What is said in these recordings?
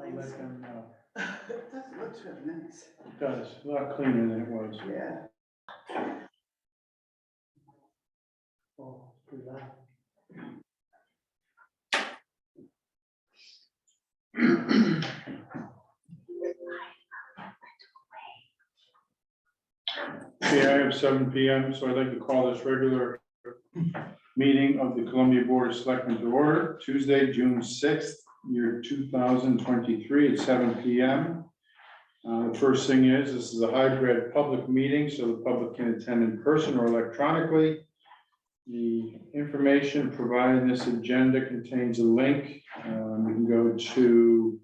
I let them know. That looks really nice. It does, a lot cleaner than it was. Yeah. Oh, pretty loud. Okay, I have 7 p.m., so I'd like to call this regular meeting of the Columbia Board of Selectmen to order, Tuesday, June 6th, year 2023 at 7 p.m. The first thing is, this is a hybrid public meeting, so the public can attend in person or electronically. The information provided in this agenda contains a link. You can go to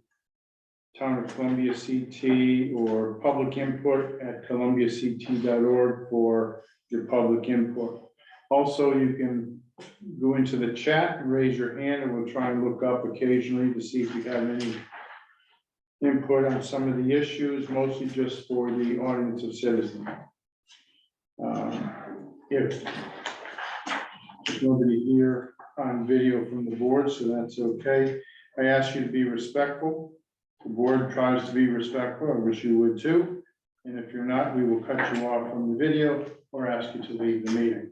Town of Columbia CT or public input at columbiact.org for your public input. Also, you can go into the chat and raise your hand, and we'll try and look up occasionally to see if you have any input on some of the issues, mostly just for the audience of citizens. If nobody here on video from the board, so that's okay. I ask you to be respectful. The board tries to be respectful. I wish you would too. And if you're not, we will cut you off from the video or ask you to leave the meeting.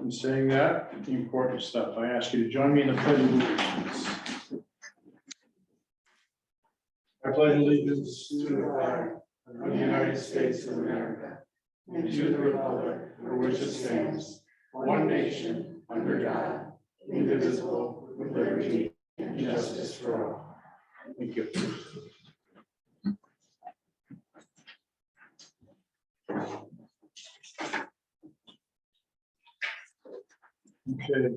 In saying that, the important stuff, I ask you to join me in the pledge of allegiance. I pledge allegiance to the flag of the United States of America and to the republic for which it stands, one nation, under God, indivisible, with liberty and justice for all. Thank you. Okay.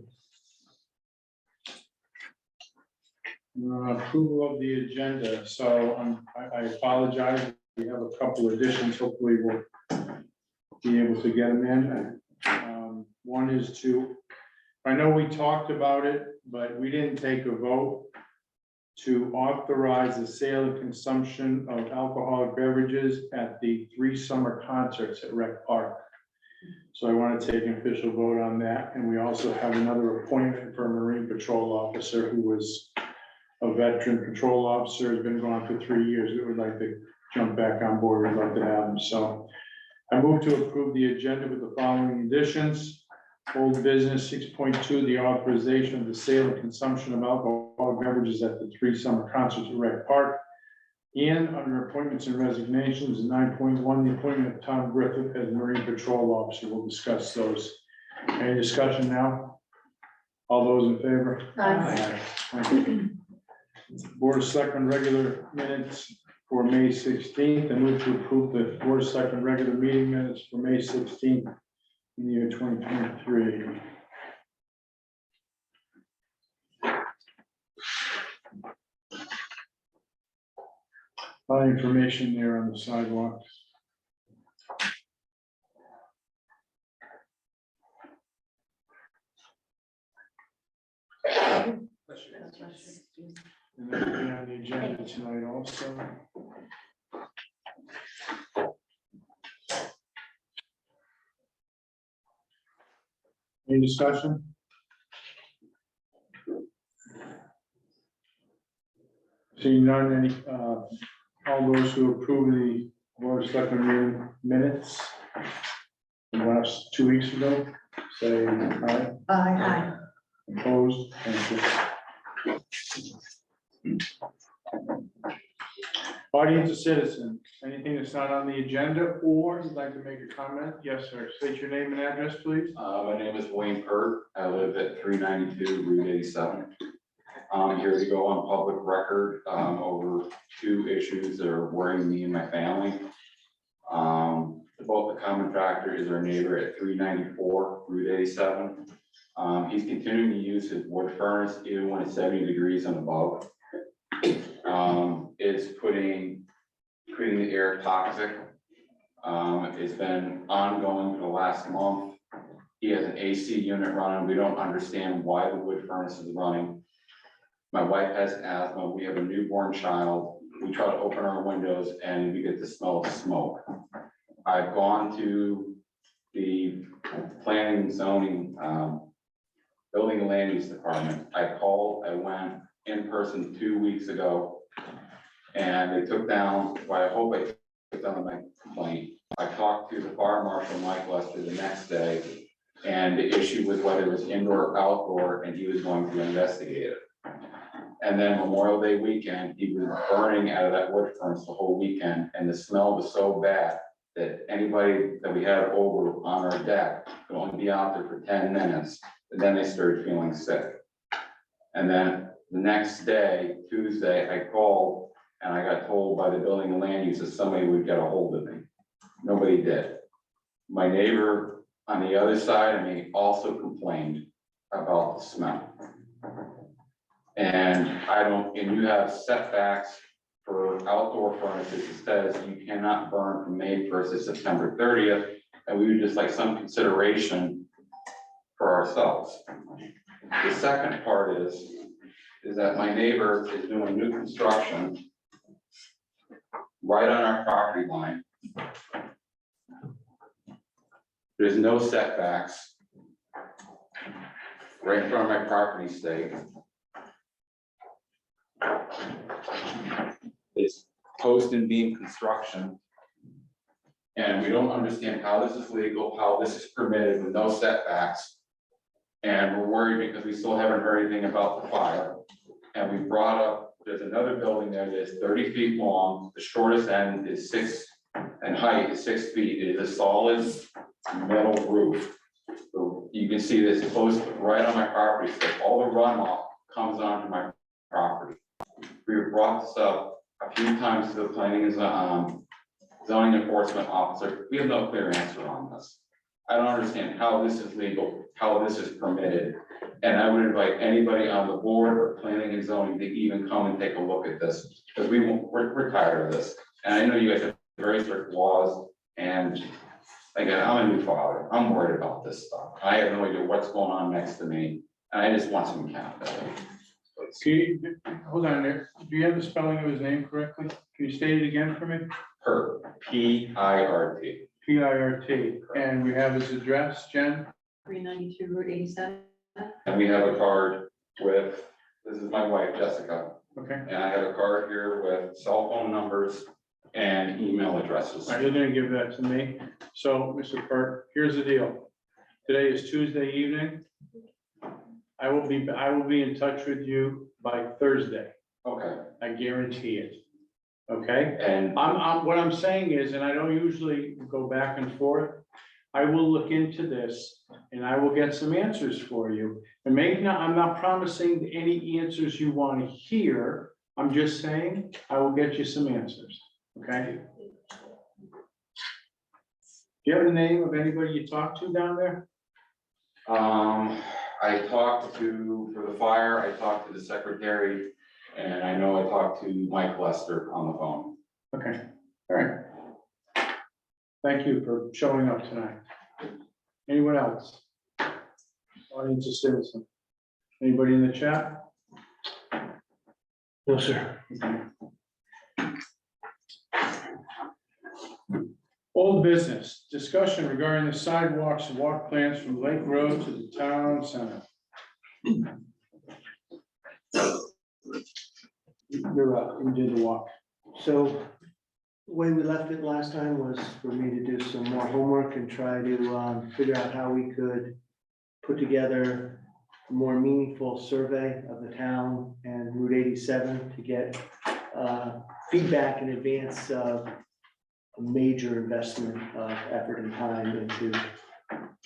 Approval of the agenda. So I apologize. We have a couple additions. Hopefully we'll be able to get them in. One is I know we talked about it, but we didn't take a vote to authorize the sale and consumption of alcoholic beverages at the 3 summer concerts at Rec Park. So I want to take an official vote on that. And we also have another appointment for a Marine Patrol officer who was a veteran patrol officer, has been gone for 3 years. We would like to jump back on board. We'd love to have him. So I move to approve the agenda with the following additions. Old business 6.2, the authorization of the sale and consumption of alcoholic beverages at the 3 summer concerts at Rec Park. And under appointments and resignations, 9.1, the appointment of Tom Griffith as Marine Patrol Officer. We'll discuss those. Any discussion now? All those in favor? Aye. Thank you. Board of Selectmen regular minutes for May 16th. I move to approve the Board of Selectmen regular meeting minutes for May 16th in the year 2023. A lot of information there on the sidewalks. And that'll be on the agenda tonight also. Any discussion? Seeing none, all those who approve the Board of Selectmen meeting minutes the last 2 weeks ago, say aye. Aye. Opposed? Thank you. Audience of citizens, anything that's not on the agenda or you'd like to make a comment? Yes, sir. State your name and address, please. My name is Wayne Pert. I live at 392 Route 87. I'm here to go on public record over 2 issues that are worrying me and my family. Both the contractor is our neighbor at 394 Route 87. He's continuing to use his wood furnace even when it's 70 degrees and above. It's creating the air toxic. It's been ongoing for the last month. He has an AC unit running. We don't understand why the wood furnace is running. My wife has asthma. We have a newborn child. We try to open our windows and we get the smell of smoke. I've gone to the planning and zoning, building and land use department. I called, I went, in person 2 weeks ago. And they took down, well, I hope I took down my complaint. I talked to the fire marshal, Mike Lester, the next day, and the issue was whether it was indoor or outdoor, and he was going to investigate it. And then Memorial Day weekend, he was burning out of that wood furnace the whole weekend, and the smell was so bad that anybody that we had over on our deck could only be out there for 10 minutes, and then they started feeling sick. And then the next day, Tuesday, I called, and I got told by the building and land use that somebody would get a hold of me. Nobody did. My neighbor on the other side of me also complained about the smell. And and you have setbacks for outdoor furnaces. It says you cannot burn from May 1st to September 30th. And we would just like some consideration for ourselves. The second part is that my neighbor is doing new construction right on our property line. There's no setbacks right in front of my property stake. It's post and beam construction. And we don't understand how this is legal, how this is permitted with no setbacks. And we're worried because we still haven't heard anything about the fire. And we brought up, there's another building there that's 30 feet long, the shortest end is 6, and height is 6 feet. It is a solid metal roof. So you can see this close right on my property, so all the runoff comes onto my property. We brought this up a few times to the planning and zoning enforcement officer. We have no clear answer on this. I don't understand how this is legal, how this is permitted. And I would invite anybody on the board or planning and zoning to even come and take a look at this, because we're tired of this. And I know you guys have very strict laws, and again, I'm a new father. I'm worried about this stuff. I have no idea what's going on next to me, and I just want some accountability. Hold on there. Do you have the spelling of his name correctly? Can you state it again for me? Pirt, P-I-R-T. P-I-R-T. And we have his address, Jen? 392 Route 87. And we have a card with, this is my wife, Jessica, Okay. and I have a card here with cell phone numbers and email addresses. All right, you're gonna give that to me. So, Mr. Pert, here's the deal. Today is Tuesday evening. I will be in touch with you by Thursday. Okay, I guarantee it. Okay? and What I'm saying is, and I don't usually go back and forth, I will look into this and I will get some answers for you. And I'm not promising any answers you want to hear. I'm just saying, I will get you some answers, okay? Do you have the name of anybody you talked to down there? I talked to, for the fire, I talked to the secretary, and I know I talked to Mike Lester on the phone. Okay, all right. Thank you for showing up tonight. Anyone else? Audience of citizen. Anybody in the chat? No, sir. Old business, discussion regarding the sidewalks and walk plans from Lake Road to the town center. You're up, you did the walk. So the way we left it last time was for me to do some more homework and try to figure out how we could put together a more meaningful survey of the town and Route 87 to get feedback in advance of a major investment of effort and time into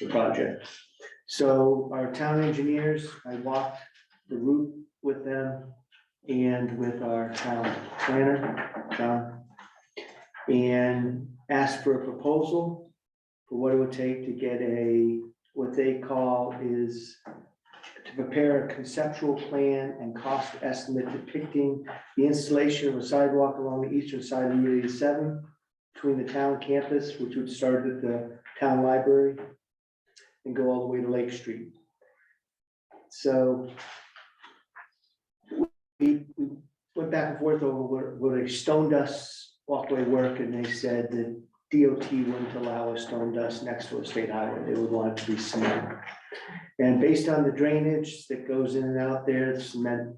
the project. So our town engineers, I walked the route with them and with our town planner, John, and asked for a proposal for what it would take to get what they call is to prepare a conceptual plan and cost estimate depicting the installation of a sidewalk along the eastern side of Route 87 between the town campus, which would start at the town library and go all the way to Lake Street. So we went back and forth over what a stone dust walkway work, and they said that DOT wouldn't allow a stone dust next to a state highway. They would want it to be cement. And based on the drainage that goes in and out there, the cement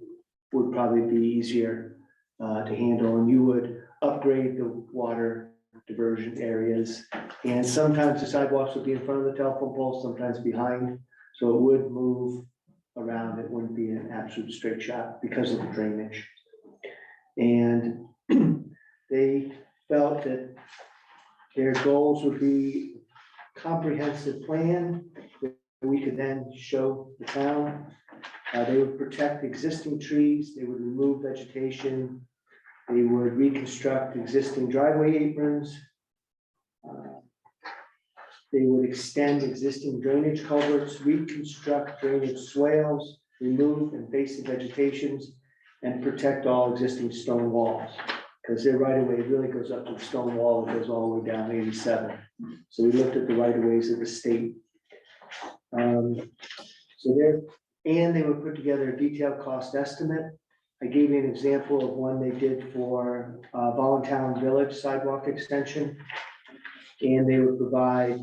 would probably be easier to handle, and you would upgrade the water diversion areas. And sometimes the sidewalks would be in front of the telephone poles, sometimes behind, so it would move around. It wouldn't be an absolute straight shot because of the drainage. And they felt that their goals would be comprehensive plan that we could then show the town. They would protect existing trees, they would remove vegetation, they would reconstruct existing driveway aprons. They would extend existing drainage culverts, reconstruct drainage swales, remove invasive vegetations, and protect all existing stone walls. Because their right of way really goes up to the stone wall, it goes all the way down 87. So we looked at the right of ways of the state. And they would put together a detailed cost estimate. I gave you an example of one they did for Voluntown Village sidewalk extension. And they would provide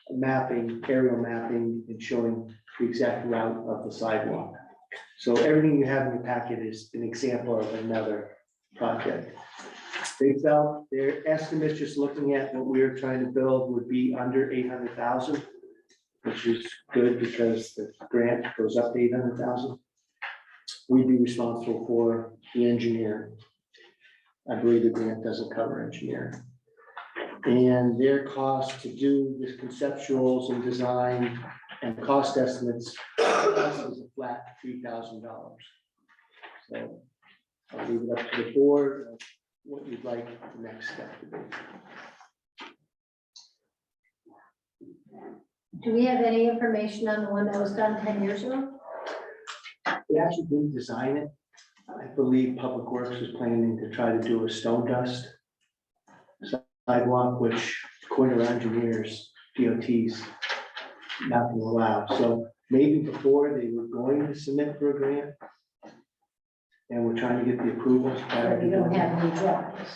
mapping, aerial mapping, and showing the exact route of the sidewalk. So everything you have in your packet is an example of another project. They felt their estimate, just looking at what we were trying to build, would be under 800,000, which is good because the grant goes up to 800,000. We'd be responsible for the engineer. I believe the grant doesn't cover engineering. And their cost to do this conceptuals and design and cost estimates is a flat $3,000. So I'll leave it up to the board, what you'd like the next step to be. Do we have any information on the one that was done 10 years ago? They actually didn't design it. I believe Public Works is planning to try to do a stone dust sidewalk, which according to our engineers, DOT's not going to allow. So maybe before they were going to submit for a grant, and we're trying to get the approvals. Or you don't have any drawings?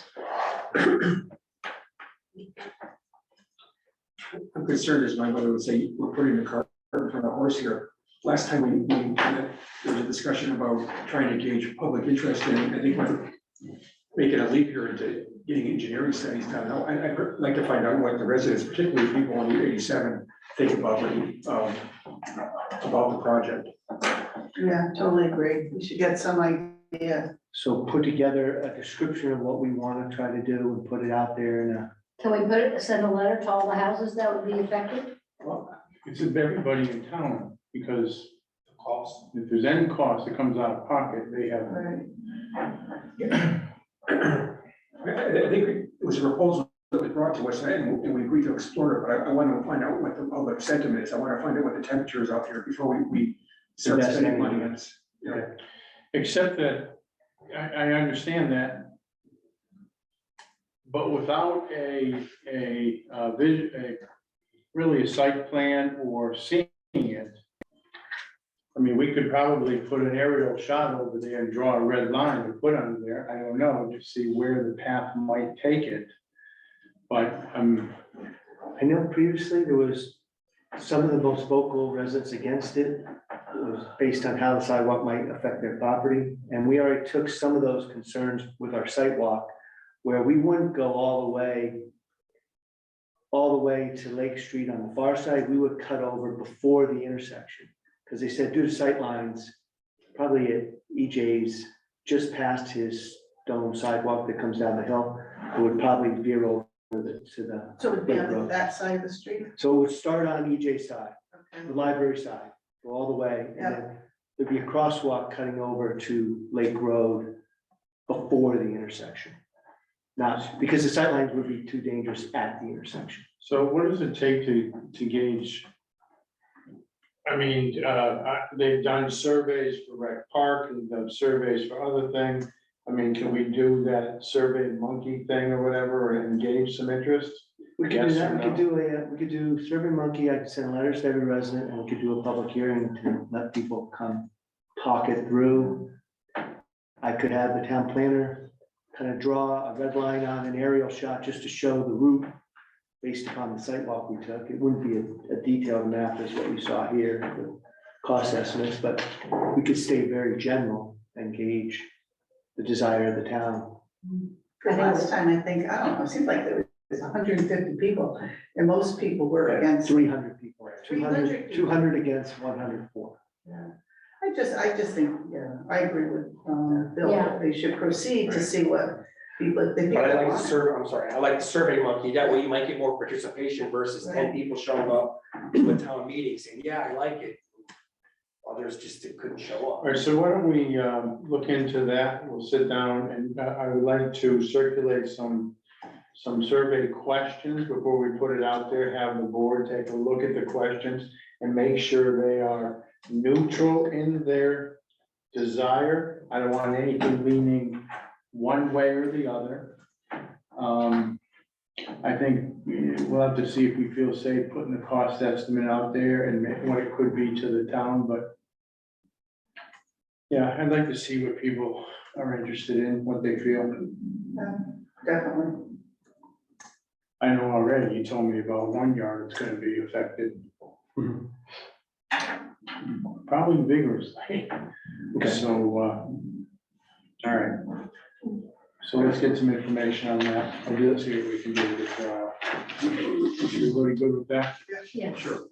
I'm concerned, as my mother would say, we're putting the cart in front of the horse here. Last time we met, there was a discussion about trying to gauge public interest in, I think we're making a leap here into getting engineering studies done. I'd like to find out what the residents, particularly people on Route 87, think about the project. Yeah, totally agree. We should get some idea. So put together a description of what we want to try to do and put it out there in a. Can we send a letter to all the houses that would be affected? Well, it's of everybody in town, because the cost, if there's any cost that comes out of pocket, they have. Right. I think it was a proposal that was brought to us, and we agreed to explore it, but I want to find out what the public sentiment is. I want to find out what the temperature is out here before we start spending money on this. You know? Except that, I understand that. But without really a site plan or seeing it. I mean, we could probably put an aerial shot over there and draw a red line and put under there. I don't know, to see where the path might take it. But I know previously there was some of the most vocal residents against it. It was based on how the sidewalk might affect their property. And we already took some of those concerns with our site walk, where we wouldn't go all the way to Lake Street on the far side. We would cut over before the intersection. Because they said due to sight lines, probably at EJ's, just past his stone sidewalk that comes down the hill, it would probably veer over to the. So it would be on that side of the street? So it would start on EJ's side, Okay. the library side, go all the way, and then there'd be a crosswalk cutting over to Lake Road before the intersection. Not, because the sight lines would be too dangerous at the intersection. so what does it take to gauge? I mean, they've done surveys for Rec Park, and done surveys for other things. I mean, can we do that survey monkey thing or whatever and engage some interest? We could do Yes that, or we could no? do we could do Survey Monkey, I could send letters to every resident, and we could do a public hearing to let people come talk it through. I could have the town planner kind of draw a red line on an aerial shot just to show the route based upon the site walk we took. It wouldn't be a detailed map as what we saw here, the cost estimates, but we could stay very general. and gauge the desire of the town. Because last time, I think, I don't know, it seemed like there was 150 people, and most people were against. 300 people, 300 people. 200 against 104. Yeah. I just think, yeah, I agree with, Bill, Yeah. that they should proceed to see what people, if they. But I like the want. survey, I'm sorry, I like the survey monkey, that way you might get more participation versus 10 people showing up to a town meeting saying, yeah, I like it. Others just couldn't show All up. right, so why don't we look into that? We'll sit down and I would like to circulate some survey questions before we put it out there. Have the board take a look at the questions and make sure they are neutral in their desire. I don't want anything leaning one way or the other. I think we'll have to see if we feel safe putting the cost estimate out there and what it could be to the town, but yeah, I'd like to see what people are interested in, what they feel. Definitely. I know already, you told me about 1 yard that's gonna be affected. Mhm. Probably vigorously. Okay. So, all right. So let's get some information on that. I'll do, see what we can do with, everybody good with that? Yeah. Sure.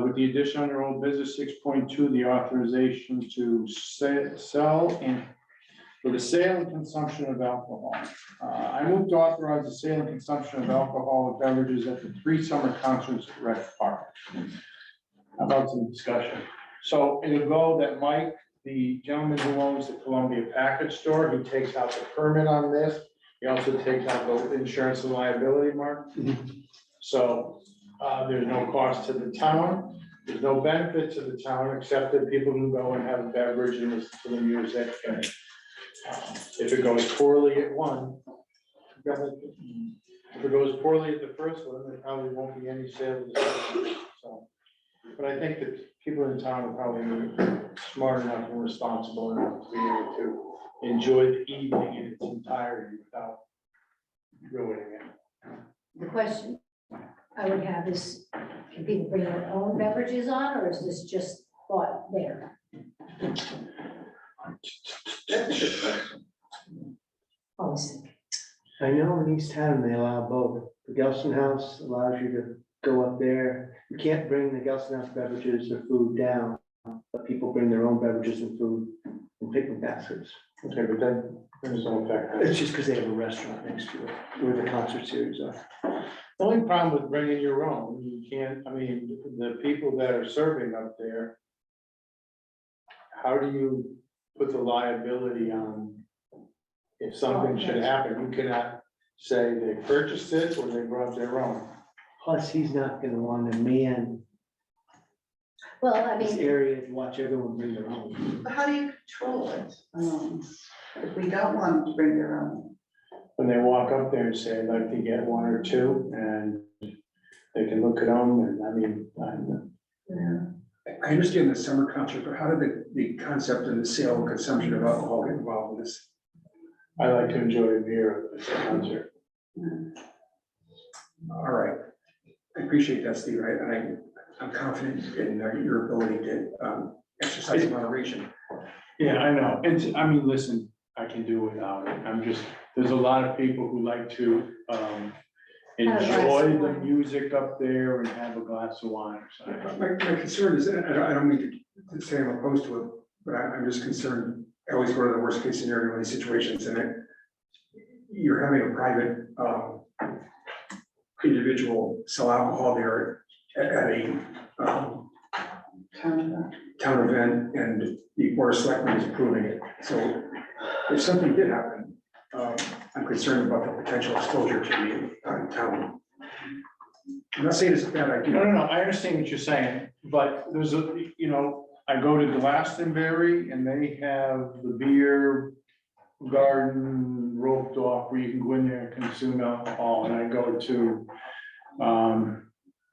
With the addition under old business 6.2, the authorization to sell and for the sale and consumption of alcohol. I move to authorize the sale and consumption of alcoholic beverages at the 3 summer concerts at Rec Park. How about some discussion? So it'll go that Mike, the gentleman who owns the Columbia Package Store, he takes out the permit on this. He also takes out the insurance and liability mark. So there's no cost to the town. There's no benefit to the town, except that people can go and have a beverage and listen to the music. And if it goes poorly at one, if it goes poorly at the first one, there probably won't be any sales. So, but I think that people in town are probably smart enough and responsible enough to be able to enjoy the evening in its entirety without ruining it. The question I would have is, can people bring their own beverages on, or is this just bought there? Policy. I know in East Town, they allow both. The Gelston House allows you to go up there. You can't bring the Gelston House beverages or food down, but people bring their own beverages and food in picnic baskets. Okay, but then there's no effect. It's just because they have a restaurant next to it where the concert series are. The only problem with bringing your own, you can't, I mean, the people that are serving up there, how do you put the liability on if something should happen? You cannot say they purchased it or they brought their own. Plus, he's not gonna want to man Well, I this mean, area to watch everyone bring their own. But how do you control it? If we don't want them to bring their own. When they walk up there and say, I'd like to get 1 or 2, and they can look at them, and I mean, Yeah. I understand the summer concert, but how did the concept of the sale and consumption of alcohol get involved in this? I like to enjoy a beer at the concert. All right, I appreciate that, Steve, I'm confident in your ability to exercise moderation. Yeah, I know. It's, I mean, listen, I can do without it. I'm just, there's a lot of people who like to glass of enjoy the wine. music up there and have a glass of wine or something. My concern is, and I don't mean to say I'm opposed to it, but I'm just concerned, I always go to the worst case scenario in these situations, and you're having a private individual sell alcohol there at a town event, and the board of selectmen is approving it. So if something did happen, I'm concerned about the potential exposure to the town. I'm not saying it's a bad idea. No, I understand what you're saying, but there's a, you know, I go to Glastonbury and they have the beer garden roped off where you can go in there and consume alcohol, and I go to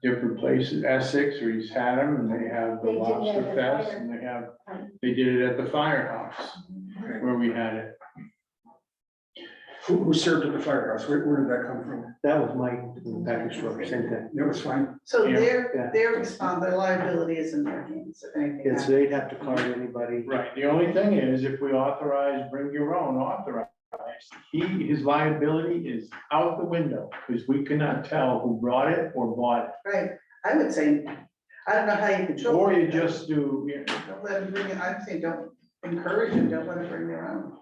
different places, Essex or East Haddam, and they have the They did that Lobster at the Fest, fire. and they did it at the firehouse where we had it. Who served at the firehouse? Where did that come from? That was Mike from the package store, same thing. That was fine. So Yeah. Yeah. their liability is in their hands, if anything Yes, happens. they'd have to card anybody. Right, the only thing is, if we authorize, bring your own authorized, his liability is out the window, because we cannot tell who brought it or bought Right, I would say, I don't know how you it. control. Or you it. just do, Don't let them bring it, I'd say don't encourage them, don't let them bring their own.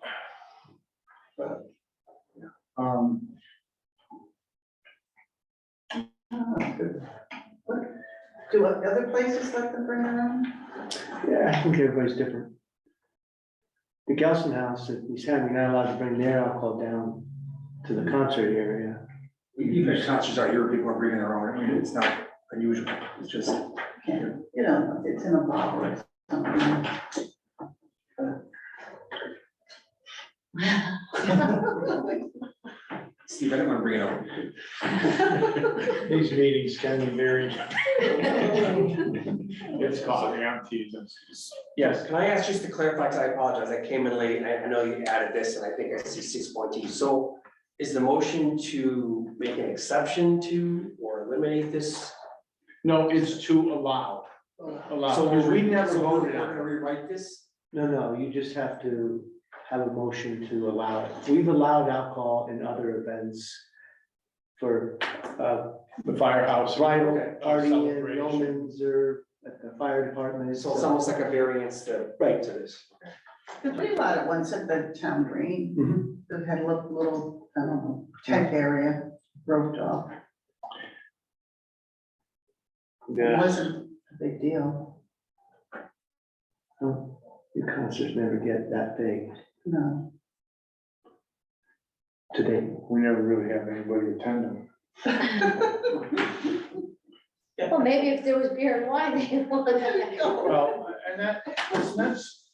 um, Do other places let them bring their own? Yeah, I think everybody's different. The Gelson House, at least you're not allowed to bring their alcohol down to the concert area. Even if concerts out here, people are bringing their own. I mean, it's not unusual. It's just, You know, it's in a bottle or something. Steve, I don't want to bring it up. these meetings can be very. It's coffee, I'm teasing. Yes, Can I ask just to clarify, because I apologize, I came in late, and I know you added this, and I think I see 6.2. So is the motion to make an exception to or eliminate this? no, it's to allow, So because we never so voted We're on gonna it. rewrite this? No, you just have to have a motion to allow it. We've allowed alcohol in other events for, The firehouse. bridal Okay. party and Celebration. yeoman's or at the fire department. So it's almost like a variance to. Right. To this. Because we allowed it once at the town green, Mhm. that had a little, I don't know, tent area roped off. It Yeah, wasn't a big deal, the concerts never get that big no. today. We never really have anybody attend them. Well, maybe if there was beer and wine, they would. Well, and that's,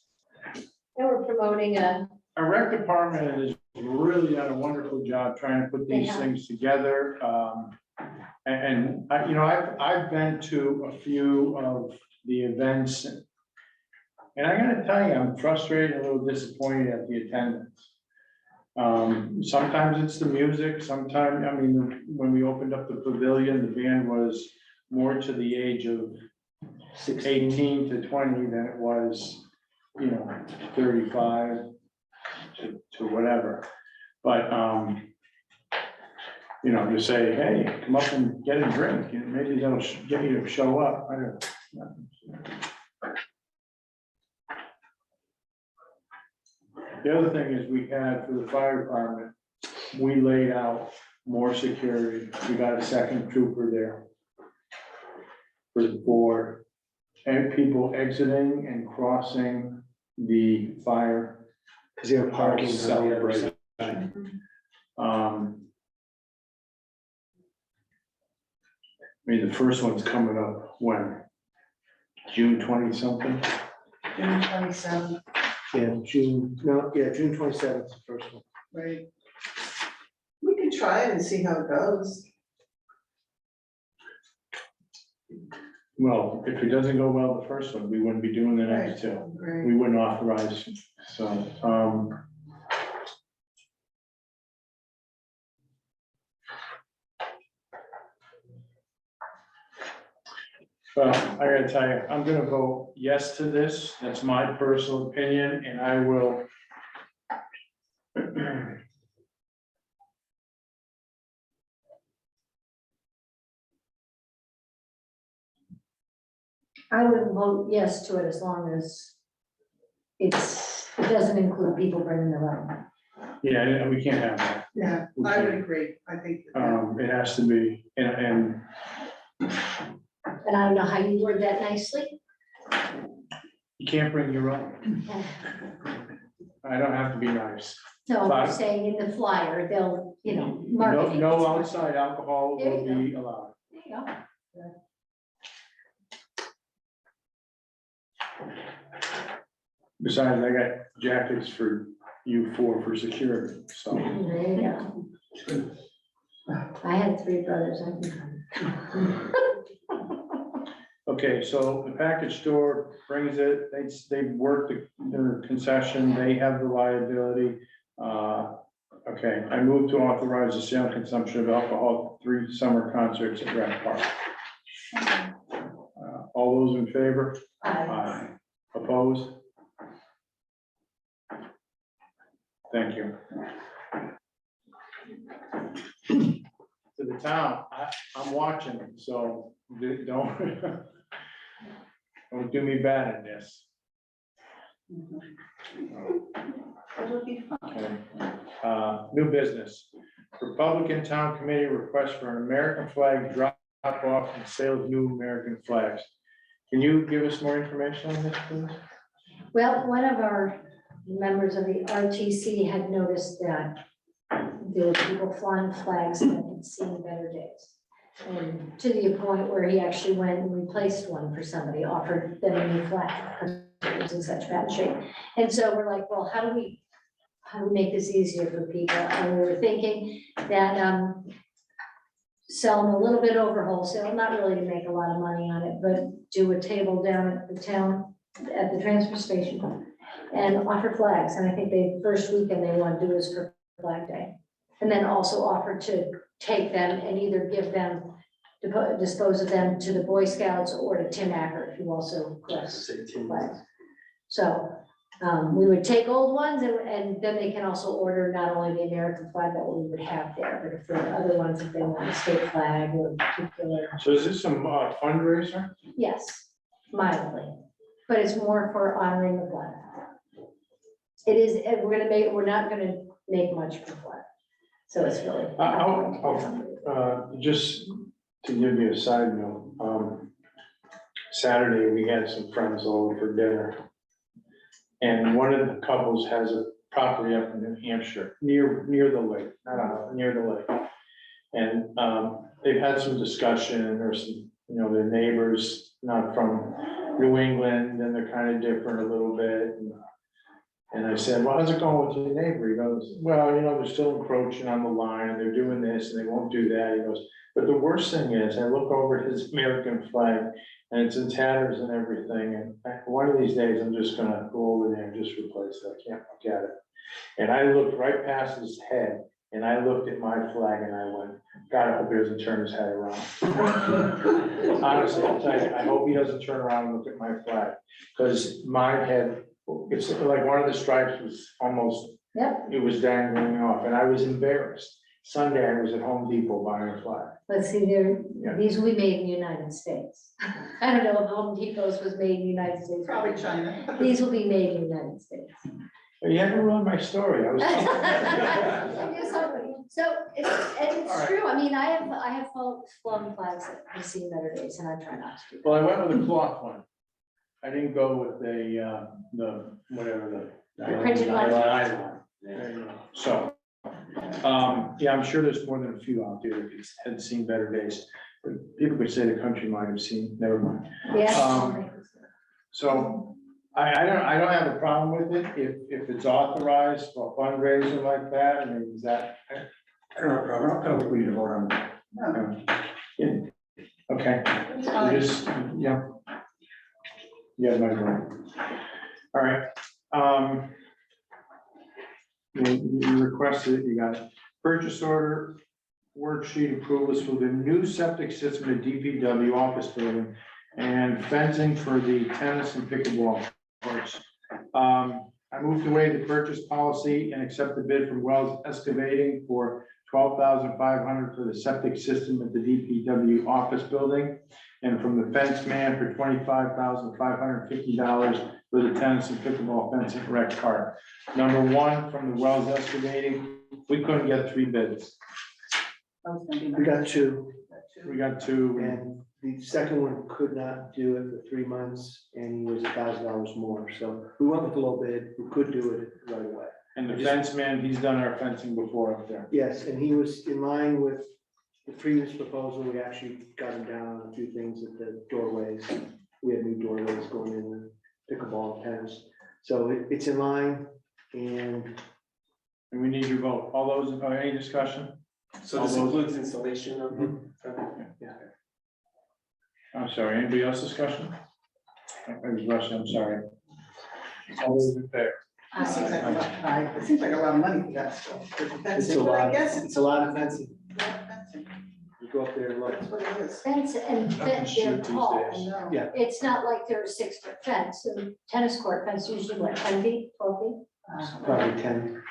They were promoting a, our rec department has really done a wonderful job trying to put these They have. things together. And I, you know, I've been to a few of the events. And I gotta tell you, I'm frustrated, and a little disappointed at the attendance. Sometimes it's the music, sometimes, I mean, when we opened up the pavilion, the band was more to the age of 18 to 20 than it was, you know, 35 to whatever. But, you know, to say, hey, come up and get a drink, and maybe they'll get you to show up, I don't know. The other thing is we had for the fire department, we laid out more security. We got a second trooper there for and people exiting and crossing the fire. Cause they were parking on the other Celebration. side. I mean, the first one's coming up when? June 20 something? June 27th, Yeah, June 27th, the first one. right? We could try it and see how it goes. Well, if it doesn't go well, the first one, we wouldn't be doing the next two. Great. We wouldn't authorize, so, well, I gotta tell you, I'm gonna vote yes to this. That's my personal opinion, and I will. I would vote yes to it as long as it doesn't include people bringing their own. Yeah, and we can't have that. Yeah, I would agree, I think. It has to be, and And I don't know how you word that nicely. you can't bring your own. I don't have to be nice. No, Fine. I'm saying in the flyer, they'll, you know, No, marketing. no outside alcohol There will you be allowed. There you go. Besides, I got jackets for you four for security, so. There you go. I had three brothers. Okay, so the package store brings it, they work their concession, they have the liability. Okay, I move to authorize the sale and consumption of alcohol at 3 summer concerts at Rec Park. All those in favor? Aye. Opposed? Thank you. To the town, I'm watching, so don't, don't do me bad in this. It'll be fun. Okay. New business. Republican Town Committee request for an American flag drop off and sale of new American flags. Can you give us more information on this, please? Well, one of our members of the RTC had noticed that there were people flying flags that had seen better days. And to the point where he actually went and replaced one for somebody, offered them a new flag because it was in such bad shape. And so we're like, well, how do we make this easier for people? And we were thinking that sell them a little bit over wholesale, not really to make a lot of money on it, but do a table down at the town, at the transfer station and offer flags. And I think the first weekend they want to do is for Flag Day. And then also offer to take them and either give them, dispose of them to the Boy Scouts or to Tim Acker, who also collects flags. So we would take old ones and then they can also order not only the American flag that we would have there, but if there are other ones, if they want a state flag or particular. So is this some fundraiser? Yes, mildly, but it's more for honoring the flag. It is, we're not gonna make much per flag. So it's really. Just to give you a side note, Saturday, we had some friends over for dinner. And one of the couples has a property up in New Hampshire, near the lake, near the lake. And they've had some discussion, and there's some, their neighbors, not from New England, and they're kind of different a little bit. And I said, well, how's it going with your neighbor? He goes, well, they're still encroaching on the line, and they're doing this, and they won't do that. He goes, but the worst thing is, I look over at his American flag, and it's in tatters and everything, and one of these days, I'm just gonna go over there and just replace it. I can't look at it. And I looked right past his head, and I looked at my flag, and I went, God, I hope he doesn't turn his head around. Honestly, I'll tell you, I hope he doesn't turn around and look at my flag, because my head, it's like one of the stripes was almost, Yep. it was dangling off, and I was embarrassed. Sunday, I was at Home Depot buying a flag. Let's see, these will be made in the United States. I don't know if Home Depot's was made in the United States. Probably China. These will be made in the United States. But you haven't ruined my story. I was. So, and All it's right. true, I mean, I have flown flags that have seen better days, and I try not to do that. Well, I went with a cloth one. I didn't go with the whatever the. Printed one. Nylon. There you go. So, yeah, I'm sure there's more than a few out there that had seen better days. But people could say the country might have seen, never mind. Yeah. So I don't have a problem with it if it's authorized for fundraising like that. I mean, is that? I don't think we need to vote on that. Yeah. Okay, It's fine. just, yeah. Yeah, my vote. All right. You requested it, you got it. Purchase order worksheet approvals for the new septic system at DPW office building and fencing for the tennis and pickleball courts. I moved away the purchase policy and accept the bid from Wells Excavating for $12,500 for the septic system at the DPW office building, and from the fence man for $25,550 for the tennis and pickleball fence at Rec Park. Number one, from the Wells Excavating, we couldn't get 3 bids. We got 2, We got 2, and the second one could not do it for 3 months, and he was $1,000 more, so we went with a low bid, we could do it right away. and the fence man, he's done our fencing before up there. Yes, and he was in line with the previous proposal, we actually got him down on a few things at the doorways. We had new doorways going in the pickleball and tennis, so it's in line, and And we need your vote. All those, any discussion? So this includes installation of them? I'm sorry, anybody else discussion? I was rushing, I'm sorry. All those in favor? It seems like a lot, it seems like a lot of money for that stuff, for It's fencing, a but I lot, guess it's a lot of fencing. fencing. You go up there and look. That's what it is. Fence and Nothing fence, they're shoot these tall. days. I know. Yeah. It's not like they're a 6-foot fence, and tennis court fence usually what, 10 feet, 12 Probably 10.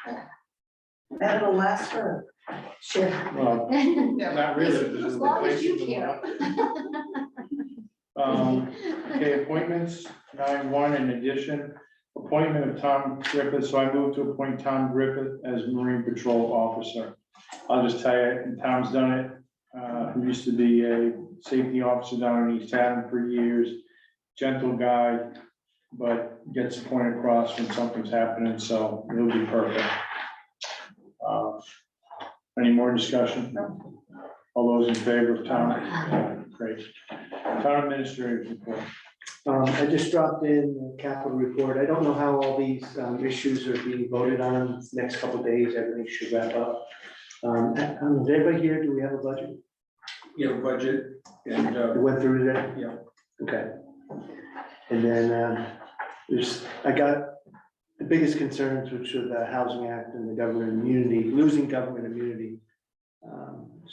And it'll last for. Sure. Well, As not really. long as you care. Okay, appointments, 9-1 in addition, appointment of Tom Griffith, so I move to appoint Tom Griffith as Marine Patrol Officer. I'll just tell you, Tom's done it, he used to be a safety officer down in East Haddam for years, gentle guy, but gets the point across when something's happening, so he'll be perfect. Any more discussion? No. All those in favor of Tom? Great. Town administrator's report. I just dropped in the capital report. I don't know how all these issues are being voted on. This next couple of days, everything should wrap up. Is everybody here? Do we have a budget? You have a budget and, We went through that? yeah. Okay. And then I got the biggest concerns, which are the Housing Act and the government immunity, losing government immunity.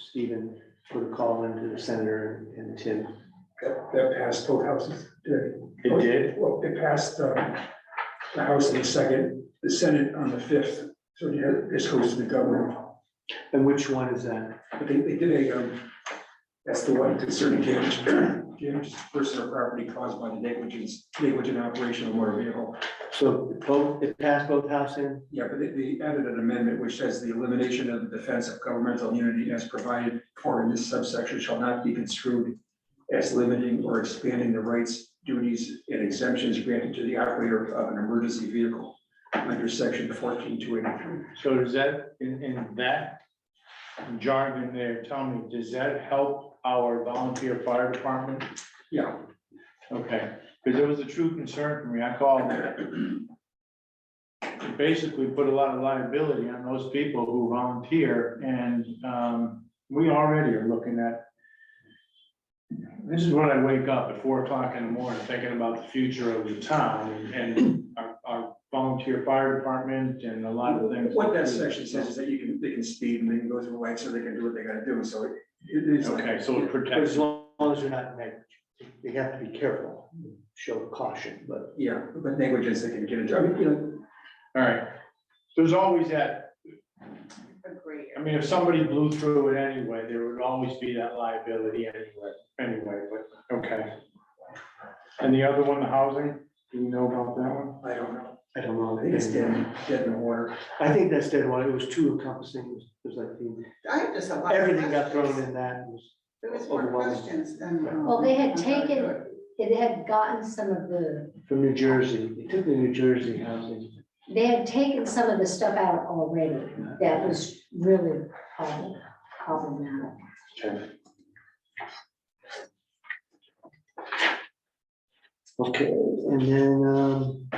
Stephen put a call into the senator and Tim. That passed both houses. It did? Well, it passed, the House on the 2nd, the Senate on the 5th, so it's hosted the government. And which one is that? But they did that's the one concerning damage to personal property caused by the negligent operation of a motor vehicle. So it passed both House and, Yeah, but they added an amendment which says the elimination of the defense of governmental immunity as provided for in this subsection shall not be construed as limiting or expanding the rights, duties, and exemptions granted to the operator of an emergency vehicle under section 14283. So does that, in that jargon there, tell me, does that help our volunteer fire department? Yeah, Okay, because it was a true concern for me. I called. It basically put a lot of liability on those people who volunteer, and we already are looking at. This is when I wake up at 4 o'clock in the morning, thinking about the future of the town and our volunteer fire department and a lot of things. what that section says is that they can speed and they can go through lights, so they can do what they gotta do, so it is. Okay, so it but protects. as long as they're not negligent, they have to be careful, show caution, but. Yeah, but negligence, they can get it, I mean, All right, there's always that, Agree. I mean, if somebody blew through it anyway, there would always be that liability anyway, but, okay. And the other one, the housing, do you know about that one? I don't know. I don't know. I think it's dead in the water. I think that's dead one. It was too encompassing. It was like I just have. lots of everything got thrown questions. in that. It was There was more overwhelming. questions than. Well, they had taken, it had gotten some of the, From New Jersey. They took the New Jersey housing. they had taken some of the stuff out already. That was really problematic. Okay, and then,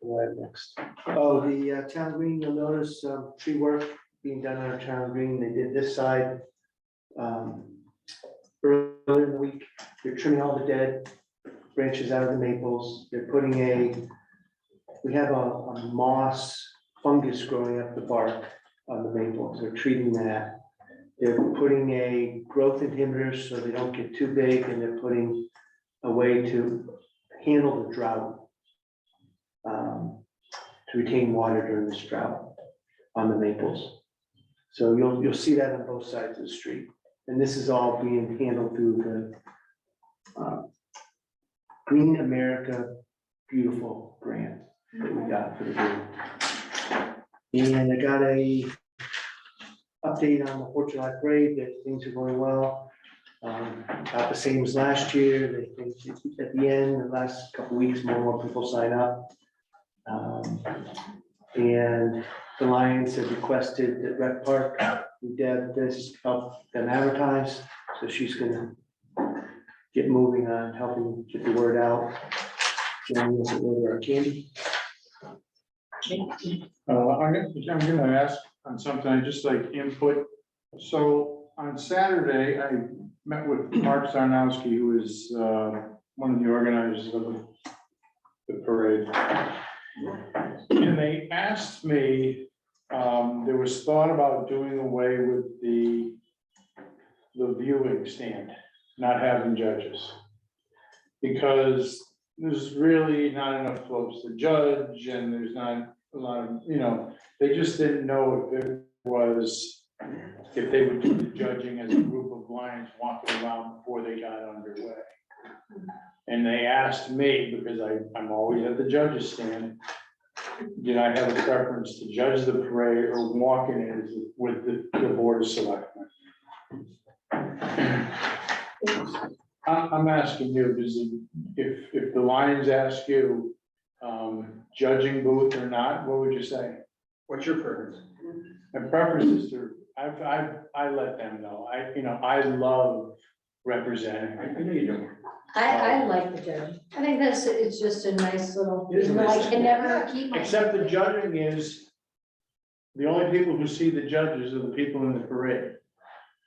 what next? Oh, the town green, you'll notice tree work being done on our town green. They did this side earlier in the week. They're trimming all the dead branches out of the maples. They're putting we have a moss fungus growing up the bark on the maples. They're treating that. They're putting a growth inhibitors so they don't get too big, and they're putting a way to handle the drought. To retain water during this drought on the maples. So you'll see that on both sides of the street. And this is all being handled through the Green America Beautiful grant that we got for the green. And I got a update on the 4th of July parade, that things are going well. About the same as last year. They think at the end, the last couple of weeks, more and more people sign up. And the Lions have requested that Rec Park, Deb, this help them advertise, so she's gonna get moving on helping get the word out. And we'll order our candy. I'm gonna ask on something, I just like input. So on Saturday, I met with Mark Sarnowski, who is one of the organizers of the parade. And they asked me, there was thought about doing away with the viewing stand, not having judges. Because there's really not enough floats to judge, and there's not a lot of, they just didn't know if they would do the judging as a group of lions walking around before they got underway. And they asked me, because I'm always at the judges stand, did I have a preference to judge the parade or walk in it with the board of selectmen? I'm asking you, if the Lions ask you, judging booth or not, what would you say? What's your preference? My preference is I let them know, I love representing. I know you don't. I like the judge. I think it's just a nice little, It is a nice I can never keep my. Except the judging is, the only people who see the judges are the people in the parade.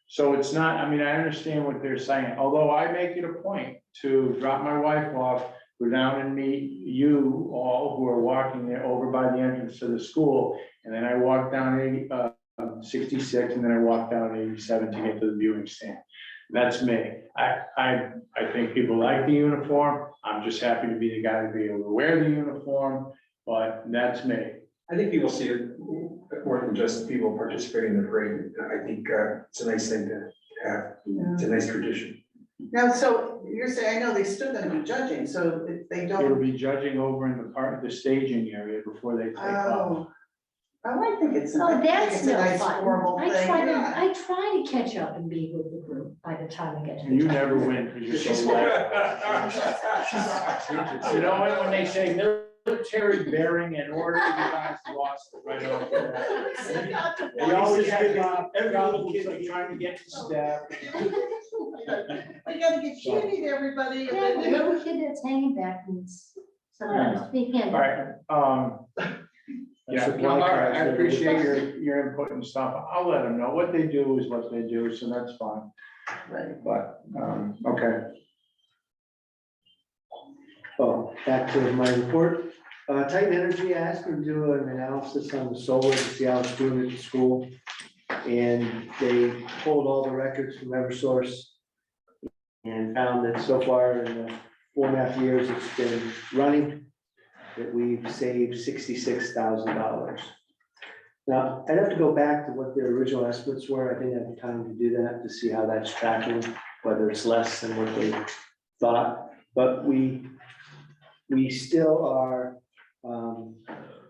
So it's not, I understand what they're saying, although I make it a point to drop my wife off, go down and meet you all who are walking there over by the entrance to the school. And then I walk down 66, and then I walk down 87 to get to the viewing stand. That's me. I think people like the uniform. I'm just happy to be the guy to be able to wear the uniform, but that's me. I think people see it more than just people participating in the parade. I think it's a nice thing to have. It's a nice tradition. Now, so you're saying, I know they're still gonna be judging, so if they It'll don't, be judging over in the staging area before they take off. I think it's, Oh, I think that's it's a no nice fun. formal thing, yeah. I try to catch up and be with the group by the time I get to. And you never win because you're so loud. You know, when they say military bearing and order, you guys lost it right off the bat. They always give up, every little kid like trying to get in step. I gotta get cued to everybody. and Yeah, then- the little kid that's hanging back needs sometimes to be handled. All right, yeah, no, all right, I appreciate your input and stuff. I'll let them know. What they do is what they do, so that's fine. Right. But, okay. Oh, back to my report. Titan Energy asked me to do an analysis on the solar to see how it's doing at the school. And they pulled all the records from Eversource and found that so far in the 4.5 years it's been running, that we've saved $66,000. Now, I'd have to go back to what their original estimates were. I didn't have time to do that to see how that's tracking, whether it's less than what they thought. But we still are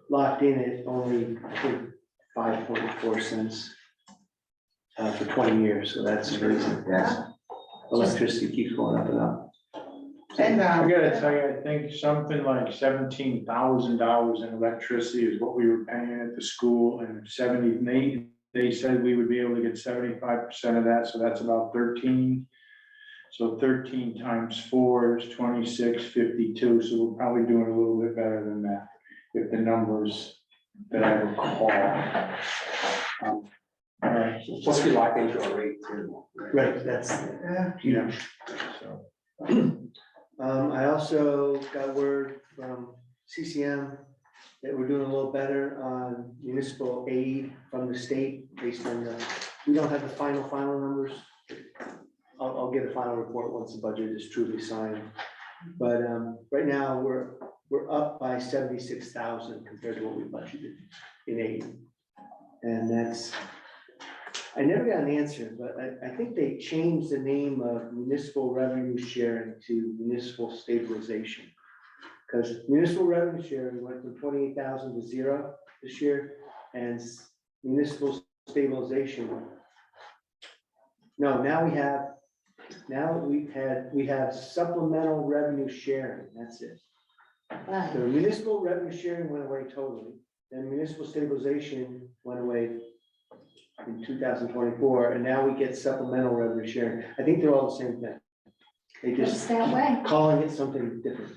locked in at only, I think, 5.4 cents for 20 years. So that's amazing. Yeah. Electricity keeps going up and up. And, I gotta tell you, I think something like $17,000 in electricity is what we were paying at the school, and they said we would be able to get 75% of that, so that's about 13. So 13 times 4 is 2652, so we're probably doing a little bit better than that, if the numbers that I recall. All right, Plus we locked into a rate too. Right, that's, yeah, so. I also got word from CCM that we're doing a little better on municipal aid from the state based on we don't have the final numbers. I'll get a final report once the budget is truly signed. But right now, we're up by 76,000 compared to what we budgeted in aid. And that's, I never got an answer, but I think they changed the name of municipal revenue sharing to municipal stabilization. Because municipal revenue sharing went from 28,000 to 0 this year, and municipal stabilization. No, we have supplemental revenue sharing, that's it. Wow. The municipal revenue sharing went away totally, and municipal stabilization went away in 2024, and now we get supplemental revenue sharing. I think they're all the same thing. They It's just that way. calling it something different.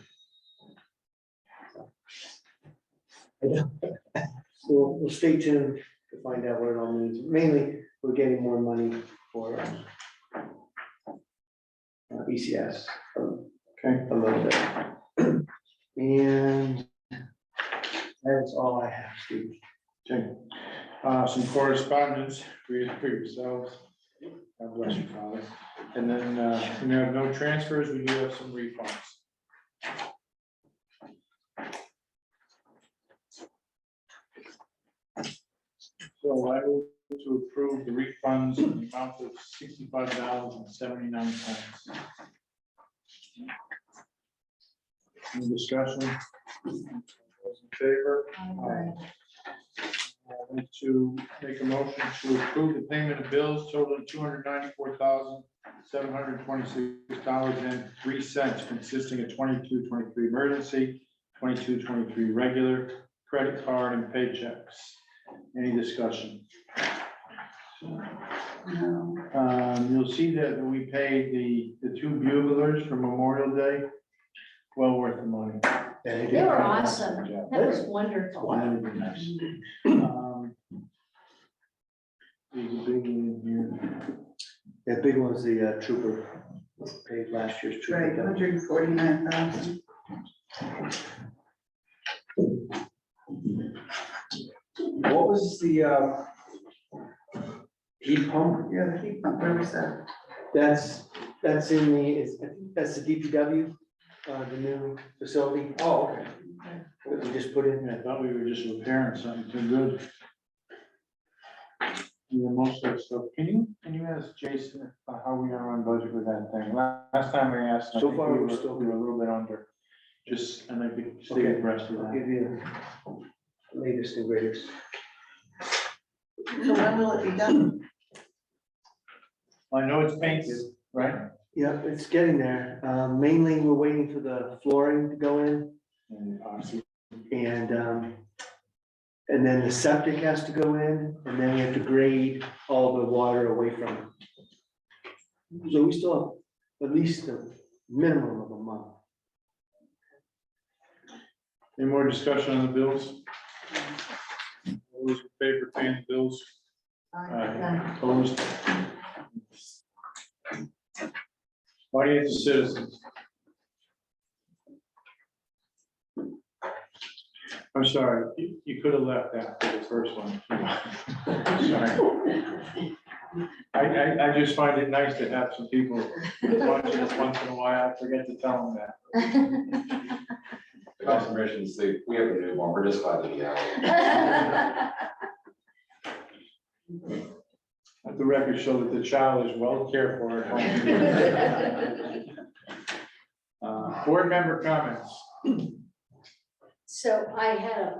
So we'll stay tuned to find out what it all means. Mainly, we're getting more money for ECS. Okay. A little bit. And That's all I have, Steve. Okay. Some correspondence for yourselves. God bless you, Father. And then, we have no transfers, we do have some refunds. So I will to approve the refunds in the amount of $65.79. Any discussion? Those in favor? I'd like to make a motion to approve the payment of bills totaling $294,726.03, consisting of 22-23 emergency, 22-23 regular, credit card and paychecks. Any discussion? No. You'll see that we paid the two buglers for Memorial Day. Well worth the money. They were awesome. That was wonderful. That'd be nice. There's a big one in here. That big one's the trooper, paid last year's Right, trooper. 149,000. What was the heat pump? Yeah, the heat pump, where was that? That's in the, I think that's the DPW, the new facility Oh, okay. that we just put in. I thought we were just repairing something too good. Yeah, most of that stuff. Can you ask Jason how we are on budget with that thing? Last time I asked, I So think far, we we're were still we were a little bit under. Just, and I could stay Okay. abreast of I'll that. give you the latest and greatest. So when will it be done? I know it's painted, right? Yeah, it's getting there. Mainly, we're waiting for the flooring to go in And obviously, and then the septic has to go in, and then we have to grade all the water away from it. So we still have at least a minimum of a month. any more discussion on the bills? All those in favor of paying the bills? Opposed? Audience of citizens. I'm sorry, you could have left after the first one. Sorry. I just find it nice to have some people watching us once in a while. I forget to tell them that. The guys permission to sleep, we have a newborn, we're just glad to be out. Let the record show that the child is well cared for at home. Board member comments. So I had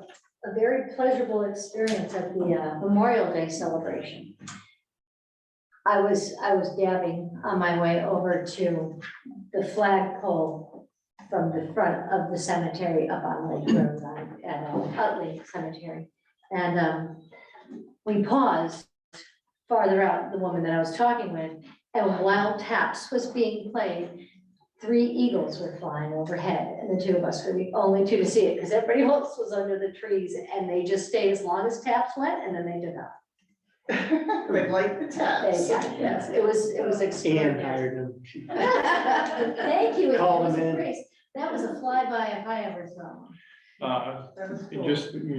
a very pleasurable experience at the Memorial Day celebration. I was dabbing on my way over to the flagpole from the front of the cemetery up on Lake Road at Utley Cemetery. And we paused farther out, the woman that I was talking with, and while taps was being played, 3 eagles were flying overhead, and the two of us were the only two to see it, because everybody else was under the trees, and they just stayed as long as taps went, and then they took off. They like the taps. Yes, it was Ann extraordinary. hired him. Thank you. Call It was them a in. grace. That was a flyby if I ever saw one. That was You cool.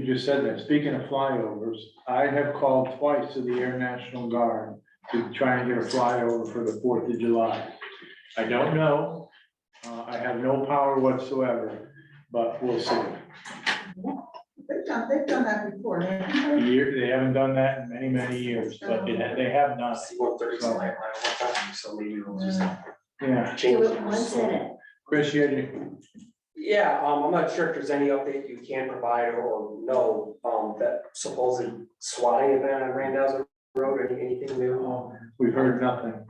just said that. Speaking of flyovers, I have called twice to the Air National Guard to try and get a flyover for the 4th of July. I don't know. I have no power whatsoever, but we'll see. They've done that before. haven't they? They haven't done that in many, many years, but they have not. C-130 light line one time, so maybe we'll just Yeah, Do change. it once in it. Chris, you had any- Yeah, I'm not sure if there's any update you can provide or no, that supposed swatting event on Randall's Road, or anything new? we've heard nothing.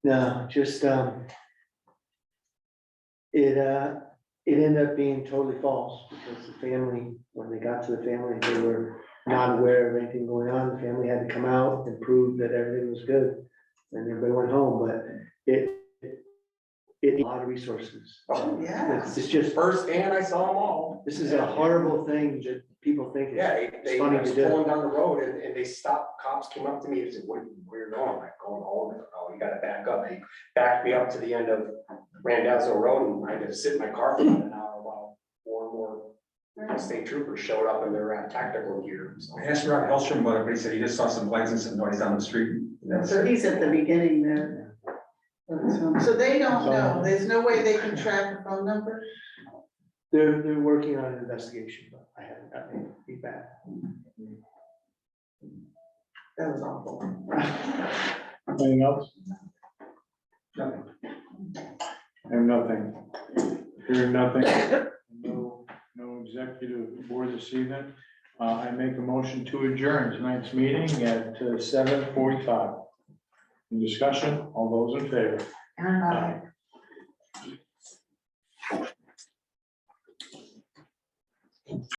No, just, it ended up being totally false, because the family, when they got to the family, they were not aware of anything going on. The family had to come out and prove that everything was good, and everybody went home, but it a lot of resources. Oh, yeah. It's just, First hand, I saw them all. this is a horrible thing that people think Yeah, is they funny was to do. pulling down the road and they stopped, cops came up to me and said, where you're going? I'm like, going home. Oh, you gotta back up. They backed me up to the end of Randall's Road, and I had to sit in my car for about an hour while 4 more State troopers showed up in their tactical gear. So. I asked Rob Hellstrom about it, but he said he just saw some lights and some noise down the street. So he's at the beginning there. So they don't know, there's no way they can track a phone number? They're working on an investigation, but I haven't gotten any feedback. That was awful. Anything else? Nothing. I have nothing. Hearing nothing, no executive board this evening. I make a motion to adjourn tonight's meeting at 7:45. In discussion, all those in favor? Aye.